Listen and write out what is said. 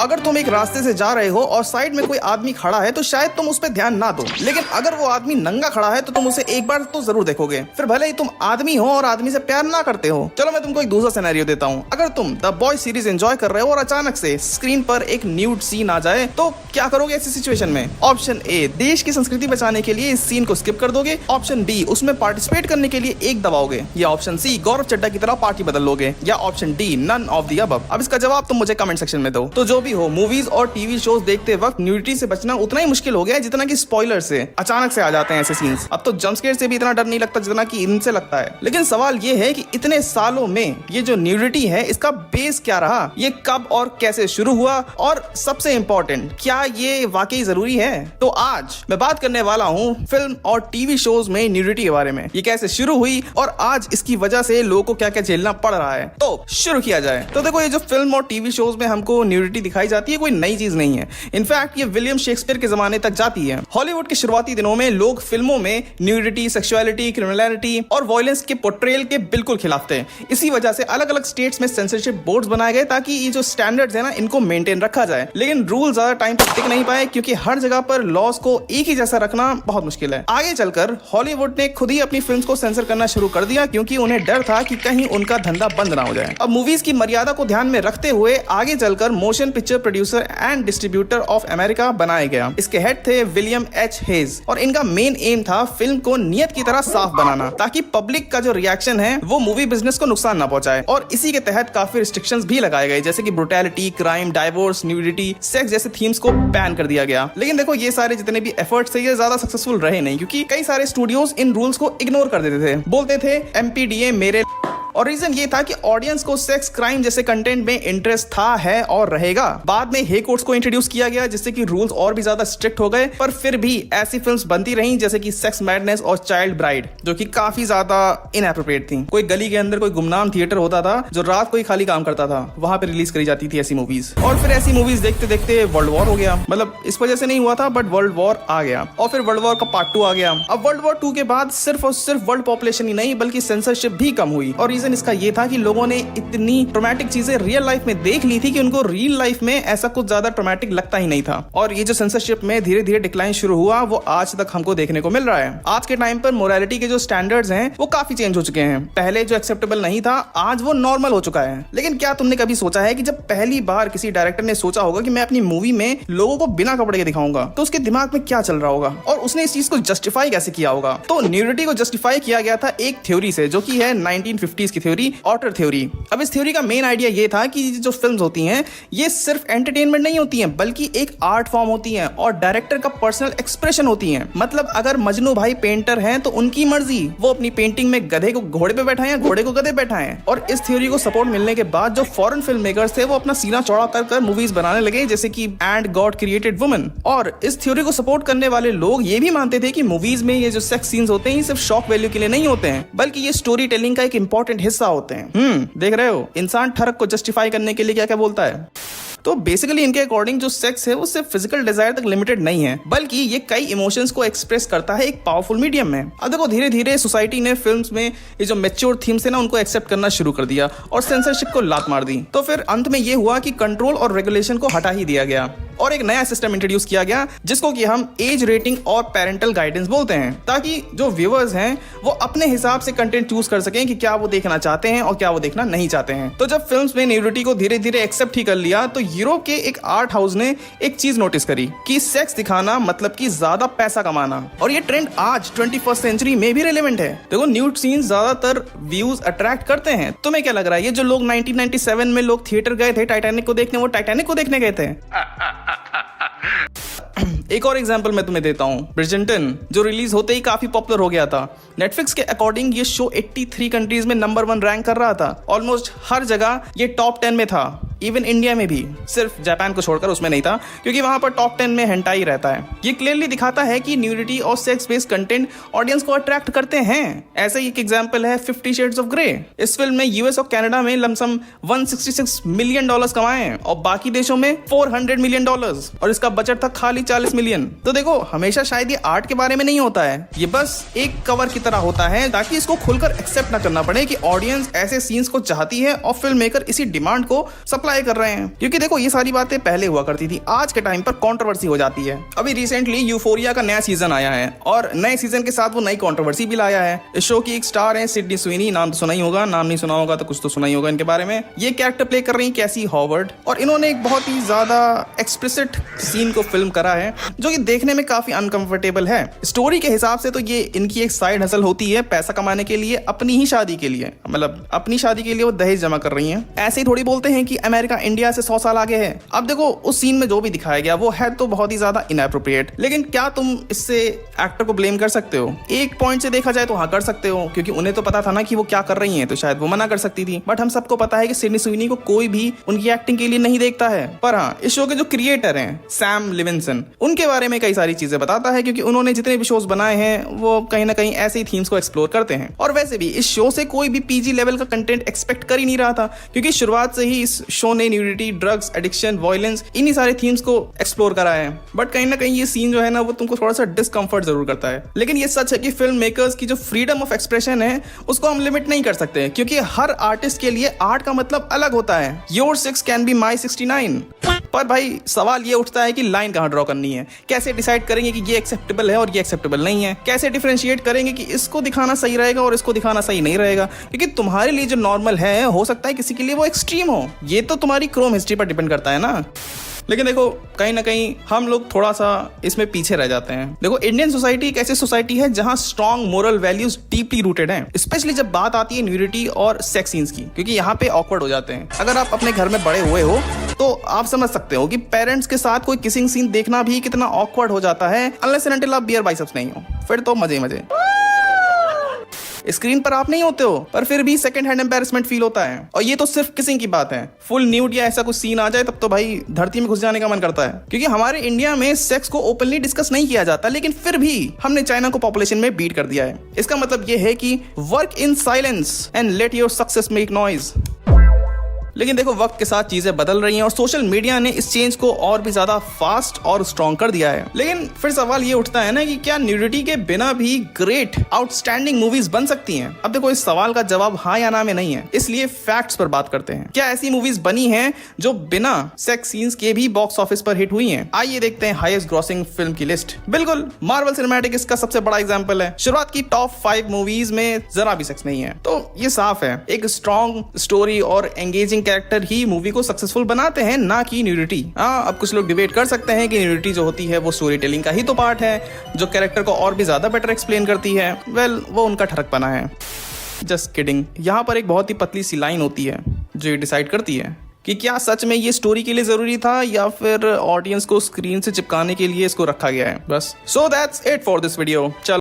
अगर तुम एक रास्ते से जा रहे हो और साइड में कोई आदमी खड़ा है तो शायद तुम उस पर ध्यान ना दो, लेकिन अगर वो आदमी नंगा खड़ा है तो तुम उसे एक बार तो जरूर देखोगे, फिर भले ही तुम आदमी हो और आदमी से प्यार ना करते हो। चलो मैं तुमको एक दूसरा सिनेरियो देता हूँ। अगर तुम द बॉय सीरीज एंजॉय कर रहे हो और अचानक से स्क्रीन पर एक न्यूड सीन आ जाए तो क्या करोगे ऐसी सिचुएशन में? ऑप्शन ए, देश की संस्कृति बचाने के लिए इस सीन को स्किप कर दोगे। ऑप्शन बी, उसमें पार्टिसिपेट करने के लिए एक दबाओगे। या ऑप्शन सी, गौरव चड्ढा की तरह पार्टी बदल लोगे। या option D, none of the above. अब इसका जवाब तुम मुझे कमेंट सेक्शन में दो। तो जो भी हो, मूवीज और टीवी शोज देखते वक्त न्यूडिटी से बचना उतना ही मुश्किल हो गया है जितना कि स्पॉइलर से अचानक से आ जाते हैं ऐसे सीन्स। अब तो जंप स्केयर से भी इतना डर नहीं लगता जितना कि इनसे लगता है। लेकिन सवाल ये है कि इतने सालों में ये जो न्यूडिटी है इसका बेस क्या रहा, ये कब और कैसे शुरू हुआ, और सबसे इंपॉर्टेंट, क्या ये वाकई जरूरी है? तो आज मैं बात करने वाला हूँ फिल्म और टीवी शोज में न्यूडिटी के बारे में। ये कैसे शुरू हुई और आज इसकी वजह से लोगों को क्या क्या झेलना पड़ रहा है। तो शुरू किया जाए। तो देखो, ये जो फिल्म और टीवी शोज में हमको न्यूडिटी दिखाई जाती है कोई नई चीज नहीं है। इनफैक्ट ये विलियम शेक्सपियर के जमाने तक जाती है। हॉलीवुड के शुरुआती दिनों में लोग फिल्मों में न्यूडिटी, सेक्सुअलिटी, क्रिमिनलिटी और वायलेंस के पोर्ट्रेयल के बिल्कुल खिलाफ थे। इसी वजह से अलग अलग स्टेट्स में सेंसरशिप बोर्ड्स बनाए गए ताकि ये जो स्टैंडर्ड्स है ना इनको मेंटेन रखा जाए। लेकिन रूल ज्यादा टाइम तक टिक नहीं पाए क्योंकि हर जगह पर लॉज को एक ही जैसा रखना बहुत मुश्किल है। आगे चलकर हॉलीवुड ने खुद ही अपनी फिल्म्स को सेंसर करना शुरू कर दिया क्योंकि उन्हें डर था कि कहीं उनका धंधा बंद ना हो जाए। अब मूवीज की मर्यादा को ध्यान में रखते हुए आगे चलकर motion picture producer and distributor of America बनाया गया। इसके हेड थे विलियम एच हेज और इनका मेन एम था फिल्म को नियत की तरह साफ बनाना ताकि पब्लिक का जो रिएक्शन है वो मूवी बिजनेस को नुकसान ना पहुंचाए। और इसी के तहत काफी रिस्ट्रिक्शंस भी लगाए गए जैसे कि brutality, crime, divorce, nudity, sex जैसे थीम्स को बैन कर दिया गया। लेकिन देखो, ये सारे जितने भी एफर्ट्स थे ये ज्यादा सक्सेसफुल रहे नहीं क्योंकि कई सारे स्टूडियोज इन रूल्स को इग्नोर कर देते थे, बोलते थे MPDA मेरे। और रीजन ये था कि ऑडियंस को सेक्स, क्राइम जैसे कंटेंट में इंटरेस्ट था, है और रहेगा। बाद में हे कोड्स को इंट्रोड्यूस किया गया जिससे कि रूल्स और भी ज्यादा स्ट्रिक्ट हो गए, पर फिर भी ऐसी फिल्म्स बनती रहीं जैसे कि सेक्स मैडनेस और चाइल्ड ब्राइड जो कि काफी ज्यादा इनएप्रोप्रिएट थी। कोई गली के अंदर कोई गुमनाम थिएटर होता था जो रात को ही खाली काम करता था, वहां पे रिलीज करी जाती थी ऐसी मूवीज। और फिर ऐसी मूवीज देखते देखते वर्ल्ड वॉर हो गया। मतलब इस वजह से नहीं हुआ था बट वर्ल्ड वॉर आ गया और फिर वर्ल्ड वॉर का पार्ट 2 आ गया। अब वर्ल्ड वॉर 2 के बाद सिर्फ और सिर्फ वर्ल्ड पॉपुलेशन ही नहीं बल्कि सेंसरशिप भी कम हुई और रीजन इसका ये था कि लोगों ने इतनी ट्रॉमेटिक चीजें रियल लाइफ में देख ली थी कि उनको रियल लाइफ में ऐसा कुछ ज्यादा ट्रॉमेटिक लगता ही नहीं था। और ये जो सेंसरशिप में धीरे धीरे डिक्लाइन शुरू हुआ वो आज तक हमको देखने को मिल रहा है। आज के टाइम पर मोरालिटी के जो स्टैंडर्ड्स हैं वो काफी चेंज हो चुके हैं। पहले जो एक्सेप्टेबल नहीं था आज वो नॉर्मल हो चुका है। लेकिन क्या तुमने कभी सोचा है कि जब पहली बार किसी डायरेक्टर ने सोचा होगा कि मैं अपनी मूवी में लोगों को बिना कपड़े के दिखाऊंगा तो उसके दिमाग में क्या चल रहा होगा और उसने इस चीज को जस्टिफाई कैसे किया होगा? तो न्यूडिटी को जस्टिफाई किया गया था एक थ्योरी से जो कि है 1950s की थ्योरी, ऑटर थ्योरी। अब इस थ्योरी का मेन आइडिया ये था कि जो फिल्म्स होती हैं ये सिर्फ एंटरटेनमेंट नहीं होती हैं बल्कि एक आर्ट फॉर्म होती हैं और डायरेक्टर का पर्सनल एक्सप्रेशन होती हैं। मतलब अगर मजनू भाई पेंटर हैं तो उनकी मर्जी, वो अपनी पेंटिंग में गधे को घोड़े पे बैठाएं या घोड़े को गधे बैठाएं। और इस थ्योरी को सपोर्ट मिलने के बाद जो फॉरेन फिल्म मेकर्स थे वो अपना सीना चौड़ा कर मूवीज बनाने लगे जैसे कि एंड गॉड क्रिएटेड वुमन। और इस थ्योरी को सपोर्ट करने वाले लोग ये भी मानते थे कि मूवीज में ये जो सेक्स सीन्स होते हैं ये सिर्फ शॉक वैल्यू के लिए नहीं होते हैं बल्कि ये स्टोरी टेलिंग का एक इंपॉर्टेंट हिस्सा होते हैं। देख रहे हो इंसान ठरक को जस्टिफाई करने के लिए क्या क्या बोलता है। तो बेसिकली इनके अकॉर्डिंग जो सेक्स है वो सिर्फ फिजिकल डिजायर तक लिमिटेड नहीं है बल्कि ये कई इमोशंस को एक्सप्रेस करता है एक पावरफुल मीडियम में। अब देखो, धीरे धीरे सोसाइटी ने फिल्म्स में ये जो मैच्योर थीम्स है ना उनको एक्सेप्ट करना शुरू कर दिया और सेंसरशिप को लात मार दी। तो फिर अंत में ये हुआ कि कंट्रोल और रेगुलेशन को हटा ही दिया गया और एक नया सिस्टम इंट्रोड्यूस किया गया जिसको कि हम एज रेटिंग और पेरेंटल गाइडेंस बोलते हैं ताकि जो व्यूअर्स हैं वो अपने हिसाब से कंटेंट चूज कर सकें कि क्या वो देखना चाहते हैं और क्या वो देखना नहीं चाहते हैं। तो जब फिल्म्स में न्यूडिटी को धीरे धीरे एक्सेप्ट ही कर लिया तो यूरोप के एक आर्ट हाउस ने एक चीज नोटिस करी कि सेक्स दिखाना मतलब कि ज्यादा पैसा कमाना। और ये ट्रेंड आज 21st सेंचुरी में भी रिलेवेंट है। देखो, न्यूड सीन्स ज्यादातर व्यूज अट्रैक्ट करते हैं। तुम्हें क्या लग रहा है ये जो लोग 1997 में लोग थिएटर गए थे टाइटैनिक को देखने, वो टाइटैनिक को देखने गए थे? एक और एग्जांपल मैं तुम्हें देता हूं, ब्रिजर्टन जो रिलीज होते ही काफी पॉपुलर हो गया था। नेटफ्लिक्स के अकॉर्डिंग ये शो 83 कंट्रीज में नंबर 1 रैंक कर रहा था। ऑलमोस्ट हर जगह ये टॉप 10 में था, इवन इंडिया में भी, सिर्फ जापान को छोड़कर उसमें नहीं था क्योंकि वहां पर टॉप 10 में हेंटाई रहता है। ये क्लियरली दिखाता है कि न्यूडिटी और सेक्स बेस्ड कंटेंट ऑडियंस को अट्रैक्ट करते हैं। ऐसे ही एक एग्जांपल है 50 शेड्स ऑफ ग्रे। इस फिल्म में यूएस और कनाडा में लमसम $166 मिलियन कमाए और बाकी देशों में $400 मिलियन और इसका बजट था खाली $40 मिलियन। तो देखो हमेशा शायद ये आर्ट के बारे में नहीं होता है, ये बस एक कवर की तरह होता है ताकि इसको खुलकर एक्सेप्ट ना करना पड़े कि ऑडियंस ऐसे सीन्स को चाहती है और फिल्म मेकर इसी डिमांड को सप्लाई कर रहे हैं। क्योंकि देखो ये सारी बातें पहले हुआ करती थी, आज के टाइम पर कंट्रोवर्सी हो जाती है। अभी रिसेंटली यूफोरिया का नया सीजन आया है और नए सीजन के साथ वो नई कंट्रोवर्सी भी लाया है। इस शो की एक स्टार है सिडनी स्वीनी, नाम तो सुना ही होगा, नाम नहीं सुना होगा तो कुछ तो सुना ही होगा इनके बारे में। ये कैरेक्टर प्ले कर रही है कैसी हॉवर्ड और इन्होंने एक बहुत ही ज्यादा एक्सप्लिसिट सीन को फिल्म करा है जो कि देखने में काफी अनकंफर्टेबल है। स्टोरी के हिसाब से तो ये इनकी एक साइड हसल होती है पैसा कमाने के लिए, अपनी ही शादी के लिए, मतलब अपनी शादी के लिए वो दहेज जमा कर रही हैं। ऐसे ही थोड़ी बोलते हैं कि अमेरिका इंडिया से 100 साल आगे है। अब देखो उस सीन में जो भी दिखाया गया वो है तो बहुत ही ज्यादा इनएप्रोप्रिएट, लेकिन क्या तुम इससे एक्टर को ब्लेम कर सकते हो? एक पॉइंट से देखा जाए तो हाँ कर सकते हो, क्योंकि उन्हें तो पता था ना कि वो क्या कर रही हैं, तो शायद वो मना कर सकती थी। बट हम सबको पता है कि सिडनी स्वीनी को कोई भी उनकी एक्टिंग के लिए नहीं देखता है। पर हाँ, इस शो के जो क्रिएटर हैं सैम लिविंसन, उनके बारे में कई सारी चीजें बताता है, क्योंकि उन्होंने जितने भी शोज बनाए हैं वो कहीं ना कहीं ऐसे ही थीम्स को एक्सप्लोर करते हैं। और वैसे भी इस शो से कोई भी पीजी लेवल का कंटेंट एक्सपेक्ट कर ही नहीं रहा था, क्योंकि शुरुआत से ही इस शो ने न्यूडिटी, ड्रग्स, एडिक्शन, वायलेंस, इन्हीं सारे थीम्स को एक्सप्लोर करा है। बट कहीं ना कहीं ये सीन जो है ना वो तुमको थोड़ा सा डिस्कंफर्ट जरूर करता है। लेकिन ये सच है कि फिल्म मेकर्स की जो फ्रीडम ऑफ एक्सप्रेशन है उसको हम लिमिट नहीं कर सकते, क्योंकि हर आर्टिस्ट के लिए आर्ट का मतलब अलग होता है। Your 6 can be my 69। पर भाई सवाल ये उठता है कि लाइन कहाँ ड्रॉ करनी है, कैसे डिसाइड करेंगे कि ये एक्सेप्टेबल है और ये एक्सेप्टेबल नहीं है, कैसे डिफरेंशिएट करेंगे कि इसको दिखाना सही रहेगा और इसको दिखाना सही नहीं रहेगा, क्योंकि तुम्हारे लिए जो नॉर्मल है हो सकता है किसी के लिए वो एक्सट्रीम हो। ये तो तुम्हारी क्रोम हिस्ट्री पर डिपेंड करता है ना। लेकिन देखो कहीं ना कहीं हम लोग थोड़ा सा इसमें पीछे रह जाते हैं। देखो इंडियन सोसाइटी एक ऐसी सोसाइटी है जहां strong moral values deeply rooted हैं, स्पेशली जब बात आती है न्यूडिटी और सेक्स सीन्स की, क्योंकि यहाँ पे ऑकवर्ड हो जाते हैं। अगर आप अपने घर में बड़े हुए हो तो आप समझ सकते हो कि पेरेंट्स के साथ कोई किसिंग सीन देखना भी कितना ऑकवर्ड हो जाता है, अनलेस एंड अनटिल आप बियर बाइसेप्स नहीं हो, फिर तो मजे मजे। स्क्रीन पर आप नहीं होते हो पर फिर भी सेकंड हैंड एम्बैरेसमेंट फील होता है। और ये तो सिर्फ किसिंग की बात है, फुल न्यूड या ऐसा कुछ सीन आ जाए तब तो भाई धरती में घुस जाने का मन करता है। क्योंकि हमारे इंडिया में सेक्स को ओपनली डिस्कस नहीं किया जाता, लेकिन फिर भी हमने चाइना को पॉपुलेशन में बीट कर दिया है। इसका मतलब ये है कि work in silence and let your success make noise. लेकिन देखो वक्त के साथ चीजें बदल रही हैं और सोशल मीडिया ने इस चेंज को और भी ज्यादा फास्ट और स्ट्रॉन्ग कर दिया है। लेकिन फिर सवाल ये उठता है ना कि क्या न्यूडिटी के बिना भी ग्रेट आउटस्टैंडिंग मूवीज बन सकती हैं? अब देखो इस सवाल का जवाब हाँ या ना में नहीं है, इसलिए फैक्ट्स पर बात करते हैं। क्या ऐसी मूवीज बनी हैं जो बिना सेक्स सीन्स के भी बॉक्स ऑफिस पर हिट हुई हैं? आइए देखते हैं हाईएस्ट ग्रॉसिंग फिल्म की लिस्ट। बिल्कुल मार्वल सिनेमैटिक इसका सबसे बड़ा एग्जांपल है। शुरुआत की टॉप 5 मूवीज में जरा भी सेक्स नहीं है, तो ये साफ है एक स्ट्रॉन्ग स्टोरी और एंगेजिंग कैरेक्टर ही मूवी को सक्सेसफुल बनाते हैं, ना कि न्यूडिटी। हाँ, अब कुछ लोग डिबेट कर सकते हैं कि न्यूडिटी जो होती है वो स्टोरी टेलिंग का ही तो पार्ट है जो कैरेक्टर को और भी ज्यादा बेटर एक्सप्लेन करती है। वेल, वो उनका ठरकपना है। Just kidding. यहाँ पर एक बहुत ही पतली सी लाइन होती है जो ये डिसाइड करती है कि क्या सच में ये स्टोरी के लिए जरूरी था या फिर ऑडियंस को स्क्रीन से चिपकाने के लिए इसको रखा गया है बस। So that's it for this video. चलो